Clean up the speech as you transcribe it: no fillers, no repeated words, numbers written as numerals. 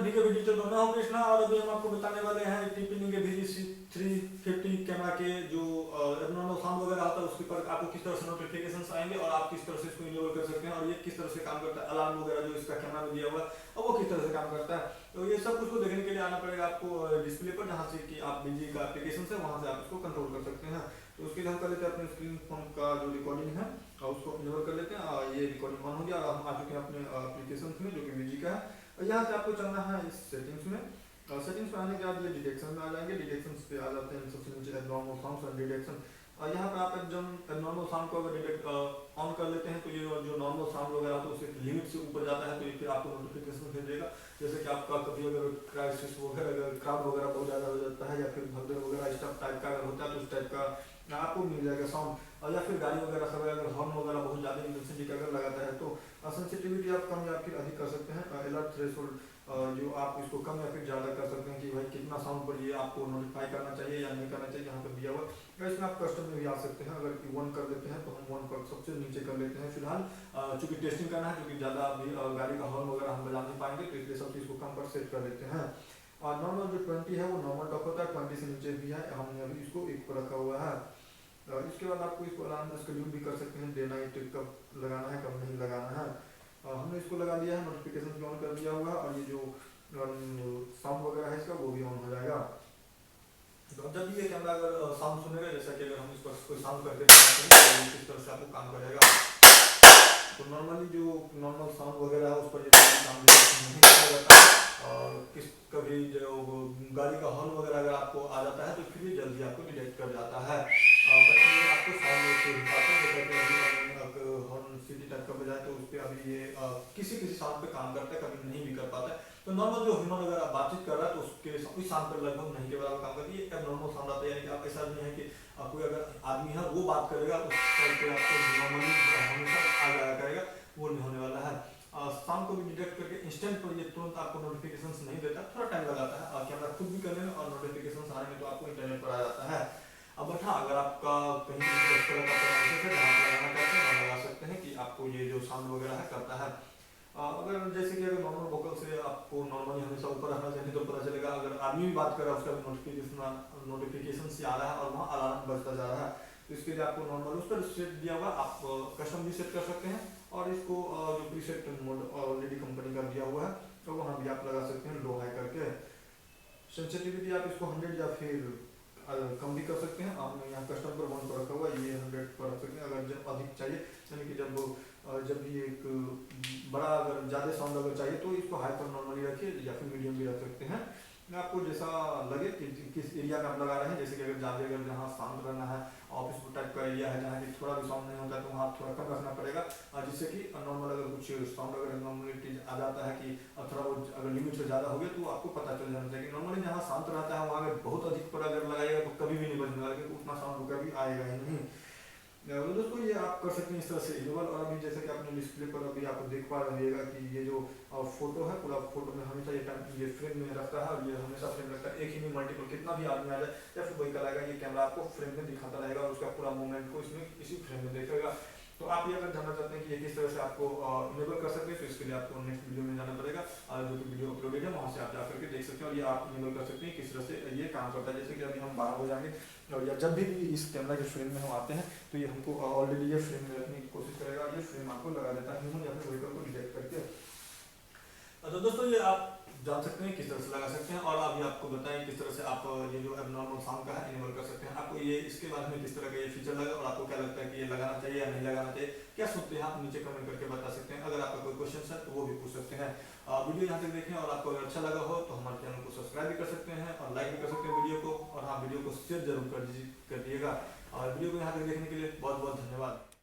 भी के डिजिटल मैं हूं कृष्णा और अभी हम आपको बताने वाले हैं टीपीनिंग के VG350 कैमरा के जो एबनॉर्मल साउंड वगैरह आता है उसके पर आपको किस तरह से नोटिफिकेशंस आएंगे और आप किस तरह से इसको इनेबल कर सकते हैं और ये किस तरह से काम करता है, अलार्म वगैरह जो इसका कैमरा में दिया हुआ है और वो किस तरह से काम करता है। तो ये सब कुछ को देखने के लिए आना पड़ेगा आपको डिस्प्ले पर, जहाँ से कि आप VG का एप्लीकेशन है वहाँ से आप इसको कंट्रोल कर सकते हैं। तो उसके लिए हम कर लेते हैं अपने स्क्रीन फोन का जो रिकॉर्डिंग है और उसको इनेबल कर लेते हैं। ये रिकॉर्डिंग ऑन हो गया और हम आ चुके हैं अपने एप्लीकेशन में जो कि VG का है। यहाँ से आपको चलना है इस सेटिंग्स में और सेटिंग्स में आने के बाद ये डिटेक्शन में आ जाएंगे। डिटेक्शन पे आ जाते हैं सबसे नीचे एबनॉर्मल साउंड्स और डिटेक्शन। और यहाँ पे आप एकदम एबनॉर्मल साउंड को अगर डिटेक्ट ऑन कर लेते हैं तो ये जो नॉर्मल साउंड वगैरह तो उससे लिमिट से ऊपर जाता है तो ये फिर आपको नोटिफिकेशन भेजेगा। जैसे कि आपका कभी अगर क्राइसिस वगैरह अगर क्राउड वगैरह बहुत ज़्यादा हो जाता है या फिर भगदड़ वगैरह इस टाइप का अगर होता है तो उस टाइप का आपको मिल जाएगा साउंड। और या फिर गाड़ी वगैरह सब अगर हॉर्न वगैरह बहुत ज़्यादा इंटेंसिटी का अगर लगाता है तो सेंसिटिविटी आप कम या फिर अधिक कर सकते हैं। अलर्ट थ्रेशोल्ड जो आप इसको कम या फिर ज़्यादा कर सकते हैं कि भाई कितना साउंड पर ये आपको नोटिफाई करना चाहिए या नहीं करना चाहिए, यहाँ पर दिया हुआ है। इसमें आप कस्टम में भी आ सकते हैं। अगर 1 कर देते हैं तो हम 1 पर सबसे नीचे कर लेते हैं फिलहाल, चूँकि टेस्टिंग करना है, क्योंकि ज़्यादा अभी गाड़ी का हॉर्न वगैरह हम बजा नहीं पाएंगे तो इसलिए सब चीज़ को कम पर सेट कर लेते हैं। और नॉर्मल जो 20 है वो नॉर्मल टॉक होता है, 20 से नीचे भी है, हमने अभी इसको 1 पर रखा हुआ है। इसके बाद आपको इसको अलार्म शेड्यूल भी कर सकते हैं, डे नाइट कब लगाना है कब नहीं लगाना है। हमने इसको लगा दिया है, नोटिफिकेशन भी ऑन कर दिया हुआ है और ये जो साउंड वगैरह है इसका वो भी ऑन हो जाएगा। तो जब भी ये कैमरा अगर साउंड सुनेगा, जैसा कि अगर हम इसको कोई साउंड करके दिखाते हैं तो किस तरह से आपको काम करेगा। तो नॉर्मली जो नॉर्मल साउंड वगैरह है उस पर ये काम नहीं किया जाता है और किस कभी जो गाड़ी का हॉर्न वगैरह अगर आपको आ जाता है तो फिर ये जल्दी आपको डिटेक्ट कर जाता है। आपको साउंड के हिसाब से हॉर्न सिटी टाइप का बजाए तो उस पर अभी ये किसी किसी साउंड पे काम करता है, कभी नहीं भी कर पाता है। तो नॉर्मल जो ह्यूमन अगर बातचीत कर रहा है तो उसके उस साउंड पर लगभग नहीं के बराबर काम करती है। एक नॉर्मल साउंड आता है, यानी कि आप ऐसा नहीं है कि कोई अगर आदमी है वो बात करेगा उस टाइप पे आपको नॉर्मली हमेशा आ जाया करेगा, वो नहीं होने वाला है। साउंड को भी डिटेक्ट करके इंस्टेंट पर ये तुरंत आपको नोटिफिकेशंस नहीं देता, थोड़ा टाइम लगाता है कैमरा खुद भी करने में और नोटिफिकेशंस आने में तो आपको इंटरनेट पर आ जाता है। अब बट हाँ, अगर आपका कहीं इस तरह का प्रेफरेंस है जहाँ पर लगाना चाहते हैं वहाँ लगा सकते हैं कि आपको ये जो साउंड वगैरह है करता है। अगर जैसे कि अगर नॉर्मल वोकल से आपको नॉर्मली हमेशा ऊपर रखना चाहिए तो पता चलेगा, अगर आदमी भी बात कर रहा है उसका भी नोटिफिकेशन से आ रहा है और वहाँ अलार्म बजता जा रहा है। तो इसके लिए आपको नॉर्मल उस पर सेट दिया हुआ, आप कस्टम भी सेट कर सकते हैं और इसको जो प्रीसेट मोड ऑलरेडी कंपनी का दिया हुआ है तो वहाँ भी आप लगा सकते हैं लो हाई करके। सेंसिटिविटी आप इसको 100 या फिर कम भी कर सकते हैं। आपने यहाँ कस्टम पर 1 पर रखा हुआ, ये 100 पर रख सकते हैं। अगर जब अधिक चाहिए यानी कि जब भी एक बड़ा अगर ज़्यादा साउंड अगर चाहिए तो इसको हाई पर नॉर्मली रखिए या फिर मीडियम भी रख सकते हैं। आपको जैसा लगे कि किस एरिया में आप लगा रहे हैं, जैसे कि अगर ज़्यादा अगर जहाँ शांत रहना है, ऑफिस टाइप का एरिया है जहाँ की थोड़ा भी साउंड नहीं होता है तो वहाँ थोड़ा कम रखना पड़ेगा, जिससे कि नॉर्मल अगर कुछ साउंड अगर नॉर्मलिटी आ जाता है कि थोड़ा वो अगर लिमिट से ज़्यादा हो गया तो आपको पता चल जाना चाहिए। नॉर्मली जहाँ शांत रहता है वहाँ अगर बहुत अधिक पर अगर लगाएगा तो कभी भी नहीं बजने वाला, क्योंकि उतना साउंड कभी आएगा ही नहीं। तो दोस्तों ये आप कर सकते हैं इस तरह से इनेबल। और अभी जैसे कि आपने डिस्प्ले पर अभी आप देख पा रहिएगा कि ये जो फोटो है पूरा फोटो में हमेशा ये फ्रेम में रखता है और ये हमेशा फ्रेम रखता है, एक ही में मल्टीपल कितना भी आदमी आ जाए या फिर वही कराएगा ये कैमरा आपको फ्रेम में दिखाता रहेगा और उसका पूरा मूवमेंट को इसमें इसी फ्रेम में देखेगा। तो आप ये अगर जानना चाहते हैं कि ये किस तरह से आपको इनेबल कर सकते हैं तो इसके लिए आपको नेक्स्ट वीडियो में जाना पड़ेगा, जो कि वीडियो अपलोडेड है वहाँ से आप जाकर के देख सकते हैं और ये आप इनेबल कर सकते हैं किस तरह से ये काम करता है। जैसे कि अभी हम 12 हो जाएंगे और या जब भी इस कैमरा के फ्रेम में हम आते हैं तो ये हमको ऑलरेडी ये फ्रेम में रखने की कोशिश करेगा, ये फ्रेम आपको लगा देता है ह्यूमन या फिर व्हीकल को डिटेक्ट करके। तो दोस्तों ये आप जान सकते हैं किस तरह से लगा सकते हैं और अभी आपको बताएं किस तरह से आप ये जो एबनॉर्मल साउंड का है इनेबल कर सकते हैं। आपको ये इसके बारे में किस तरह का ये फीचर लगा और आपको क्या लगता है कि ये लगाना चाहिए या नहीं लगाना चाहिए, क्या सोचते हैं आप नीचे कमेंट करके बता सकते हैं। अगर आपका कोई क्वेश्चन है तो वो भी पूछ सकते हैं। वीडियो यहाँ तक देखें और आपको अगर अच्छा लगा हो तो हमारे चैनल को सब्सक्राइब भी कर सकते हैं और लाइक भी कर सकते हैं वीडियो को, और हाँ वीडियो को शेयर जरूर कर दिएगा। और वीडियो को यहाँ तक देखने के लिए बहुत बहुत धन्यवाद।